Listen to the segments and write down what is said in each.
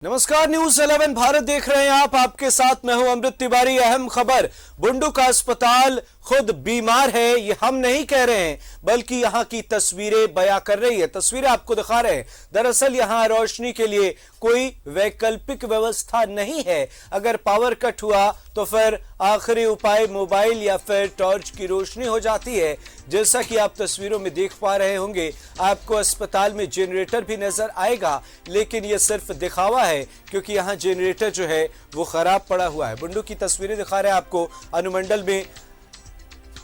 नमस्कार, न्यूज 11 भारत देख रहे हैं आप। आपके साथ मैं हूं अमृत तिवारी। अहम खबर, बुंडू का अस्पताल खुद बीमार है, ये हम नहीं कह रहे हैं बल्कि यहां की तस्वीरें बयां कर रही है। तस्वीरें आपको दिखा रहे हैं। दरअसल यहां रोशनी के लिए कोई वैकल्पिक व्यवस्था नहीं है। अगर पावर कट हुआ तो फिर आखिरी उपाय मोबाइल या फिर टॉर्च की रोशनी हो जाती है। जैसा कि आप तस्वीरों में देख पा रहे होंगे, आपको अस्पताल में जनरेटर भी नजर आएगा, लेकिन यह सिर्फ दिखावा है क्योंकि यहां जनरेटर जो है वो खराब पड़ा हुआ है। बुंडू की तस्वीरें दिखा रहे हैं आपको। अनुमंडल में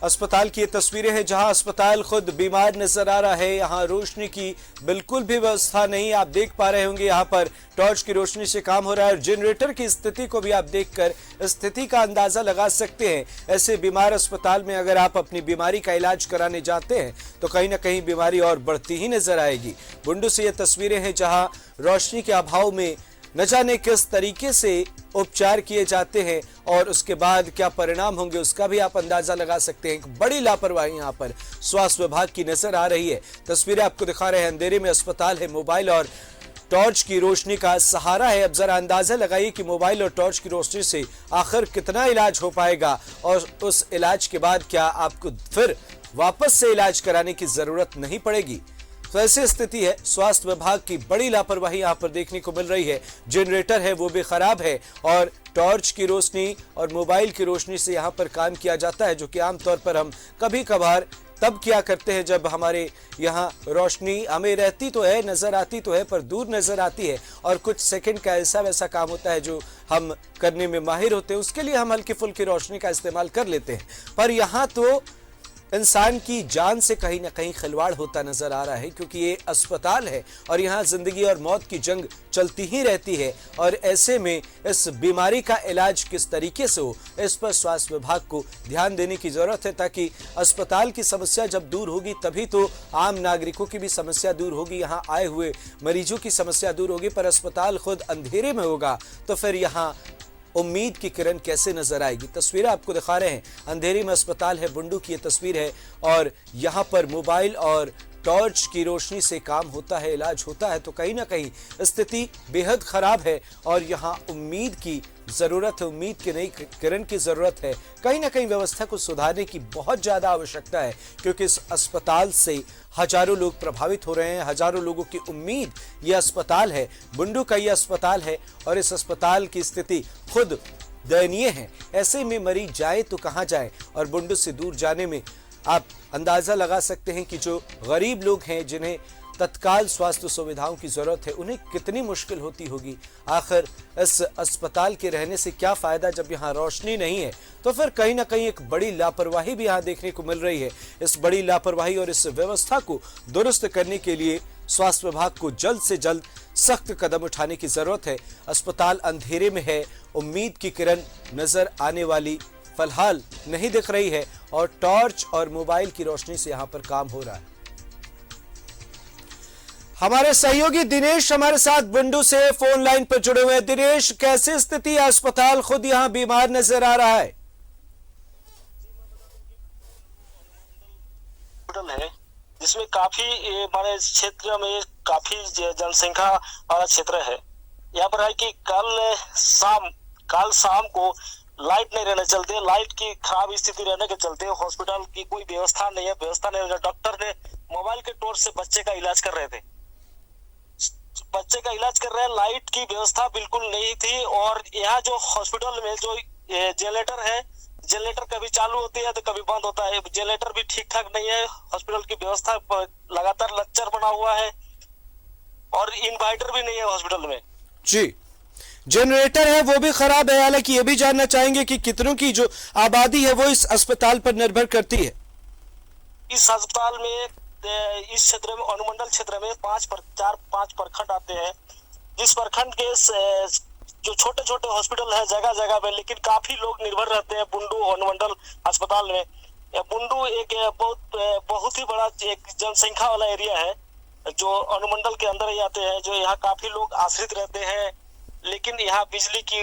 अस्पताल की ये तस्वीरें हैं जहां अस्पताल खुद बीमार नजर आ रहा है। यहां रोशनी की बिल्कुल भी व्यवस्था नहीं। आप देख पा रहे होंगे यहां पर टॉर्च की रोशनी से काम हो रहा है और जनरेटर की स्थिति को भी आप देखकर स्थिति का अंदाजा लगा सकते हैं। ऐसे बीमार अस्पताल में अगर आप अपनी बीमारी का इलाज कराने जाते हैं तो कहीं ना कहीं बीमारी और बढ़ती ही नजर आएगी। बुंडू से ये तस्वीरें हैं जहां रोशनी के अभाव में न जाने किस तरीके से उपचार किए जाते हैं और उसके बाद क्या परिणाम होंगे उसका भी आप अंदाजा लगा सकते हैं। एक बड़ी लापरवाही यहां पर स्वास्थ्य विभाग की नजर आ रही है। तस्वीरें आपको दिखा रहे हैं। अंधेरे में अस्पताल है, मोबाइल और टॉर्च की रोशनी का सहारा है। अब जरा अंदाजा लगाइए कि मोबाइल और टॉर्च की रोशनी से आखिर कितना इलाज हो पाएगा और उस इलाज के बाद क्या आपको फिर वापस से इलाज कराने की जरूरत नहीं पड़ेगी। तो ऐसी स्थिति है। स्वास्थ्य विभाग की बड़ी लापरवाही यहां पर देखने को मिल रही है। जनरेटर है वो भी खराब है और टॉर्च की रोशनी और मोबाइल की रोशनी से यहां पर काम किया जाता है, जो कि आमतौर पर हम कभी कभार तब किया करते हैं जब हमारे यहाँ रोशनी हमें रहती तो है, नजर आती तो है, पर दूर नजर आती है और कुछ सेकंड का ऐसा वैसा काम होता है जो हम करने में माहिर होते हैं, उसके लिए हम हल्की फुल्की रोशनी का इस्तेमाल कर लेते हैं। पर यहाँ तो इंसान की जान से कहीं ना कहीं खिलवाड़ होता नजर आ रहा है, क्योंकि ये अस्पताल है और यहाँ जिंदगी और मौत की जंग चलती ही रहती है। और ऐसे में इस बीमारी का इलाज किस तरीके से हो, इस पर स्वास्थ्य विभाग को ध्यान देने की जरूरत है, ताकि अस्पताल की समस्या जब दूर होगी तभी तो आम नागरिकों की भी समस्या दूर होगी, यहाँ आए हुए मरीजों की समस्या दूर होगी। पर अस्पताल खुद अंधेरे में होगा तो फिर यहाँ उम्मीद की किरण कैसे नजर आएगी। तस्वीरें आपको दिखा रहे हैं। अंधेरी में अस्पताल है, बुंडू की ये तस्वीर है और यहाँ पर मोबाइल और टॉर्च की रोशनी से काम होता है, इलाज होता है, तो कहीं ना कहीं स्थिति बेहद खराब है और यहाँ उम्मीद की जरूरत है, उम्मीद की नई किरण की जरूरत है। कहीं ना कहीं व्यवस्था को सुधारने की बहुत ज्यादा आवश्यकता है, क्योंकि इस अस्पताल से हजारों लोग प्रभावित हो रहे हैं। हजारों लोगों की उम्मीद ये अस्पताल है, बुंडू का ये अस्पताल है और इस अस्पताल की स्थिति खुद दयनीय है। ऐसे में मरीज जाए तो कहां जाए और बुंडू से दूर जाने में आप अंदाजा लगा सकते हैं कि जो गरीब लोग हैं, जिन्हें तत्काल स्वास्थ्य सुविधाओं की जरूरत है, उन्हें कितनी मुश्किल होती होगी। आखिर इस अस्पताल के रहने से क्या फायदा जब यहाँ रोशनी नहीं है। तो फिर कहीं ना कहीं एक बड़ी लापरवाही भी यहाँ देखने को मिल रही है। इस बड़ी लापरवाही और इस व्यवस्था को दुरुस्त करने के लिए स्वास्थ्य विभाग को जल्द से जल्द सख्त कदम उठाने की जरूरत है। अस्पताल अंधेरे में है, उम्मीद की किरण नजर आने वाली फिलहाल नहीं दिख रही है और टॉर्च और मोबाइल की रोशनी से यहां पर काम हो रहा है। हमारे सहयोगी दिनेश हमारे साथ बुंडू से फोन लाइन पर जुड़े हुए हैं। दिनेश, कैसी स्थिति है? अस्पताल खुद यहां बीमार नजर आ रहा है। है जिसमें काफी हमारे क्षेत्र में काफी जनसंख्या वाला क्षेत्र है। यहाँ पर है कि कल शाम को लाइट नहीं रहने चलते, लाइट की खराब स्थिति रहने के चलते हॉस्पिटल की कोई व्यवस्था नहीं है। डॉक्टर ने मोबाइल के टॉर्च से बच्चे का इलाज कर रहे थे, लाइट की व्यवस्था बिल्कुल नहीं थी। और यहाँ जो हॉस्पिटल में जो जनरेटर है, जनरेटर कभी चालू होती है तो कभी बंद होता है। जनरेटर भी ठीक ठाक नहीं है, हॉस्पिटल की व्यवस्था लगातार लच्चर बना हुआ है और इन्वर्टर भी नहीं है हॉस्पिटल में। जी, जनरेटर है वो भी खराब है। हालांकि ये भी जानना चाहेंगे कि कितनों की जो आबादी है वो इस अस्पताल पर निर्भर करती है। इस अस्पताल में इस क्षेत्र में अनुमंडल क्षेत्र में 5 प्रखंड आते हैं। जिस प्रखंड के जो छोटे छोटे हॉस्पिटल है जगह जगह में, लेकिन काफी लोग निर्भर रहते हैं बुंडू अनुमंडल अस्पताल में। बुंडू एक बहुत ही बड़ा एक जनसंख्या वाला एरिया है जो अनुमंडल के अंदर ही आते हैं, जो यहाँ काफी लोग आश्रित रहते हैं। लेकिन यहाँ बिजली की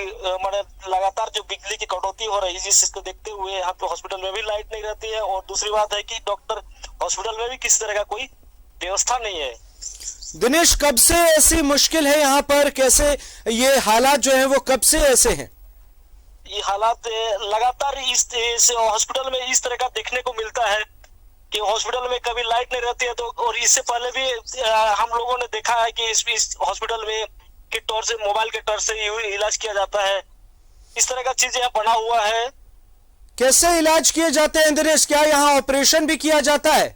लगातार जो बिजली की कटौती हो रही है, जिसको देखते हुए यहाँ पे हॉस्पिटल में भी लाइट नहीं रहती है। और दूसरी बात है कि डॉक्टर हॉस्पिटल में भी किसी तरह का कोई व्यवस्था नहीं है। दिनेश, कब से ऐसी मुश्किल है यहाँ पर? कैसे ये हालात जो है वो कब से ऐसे हैं? ये हालात लगातार इस हॉस्पिटल में इस तरह का देखने को मिलता है कि हॉस्पिटल में कभी लाइट नहीं रहती है, तो और इससे पहले भी हम लोगों ने देखा है कि इस हॉस्पिटल में के टॉर्च से, मोबाइल के टॉर्च से इलाज किया जाता है। इस तरह का चीज यहाँ बना हुआ है। कैसे इलाज किए जाते हैं दिनेश? क्या यहाँ ऑपरेशन भी किया जाता है?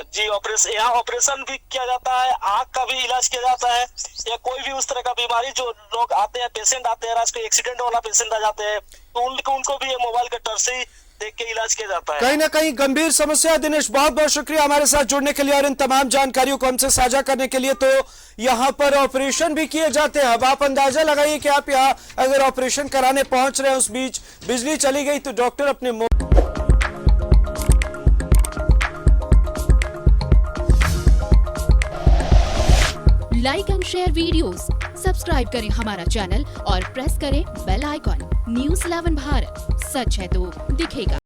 जी, ऑपरेशन, यहाँ ऑपरेशन भी किया जाता है, आंख का भी इलाज किया जाता है, या कोई भी उस तरह का बीमारी जो लोग आते हैं, पेशेंट आते हैं, रात को एक्सीडेंट वाला पेशेंट आ जाते हैं, तो उनको भी ये मोबाइल के टॉर्च से ही देख के इलाज किया जाता है। कहीं ना कहीं गंभीर समस्या है। दिनेश, बहुत बहुत शुक्रिया हमारे साथ जुड़ने के लिए और इन तमाम जानकारियों को हमसे साझा करने के लिए। तो यहाँ पर ऑपरेशन भी किए जाते हैं। अब आप अंदाजा लगाइए कि आप यहाँ अगर ऑपरेशन कराने पहुंच रहे हैं, उस बीच बिजली चली गई तो डॉक्टर अपने like and share videos, subscribe करें हमारा चैनल और प्रेस करें बेल आइकॉन। न्यूज़ 11 भारत, सच है तो दिखेगा।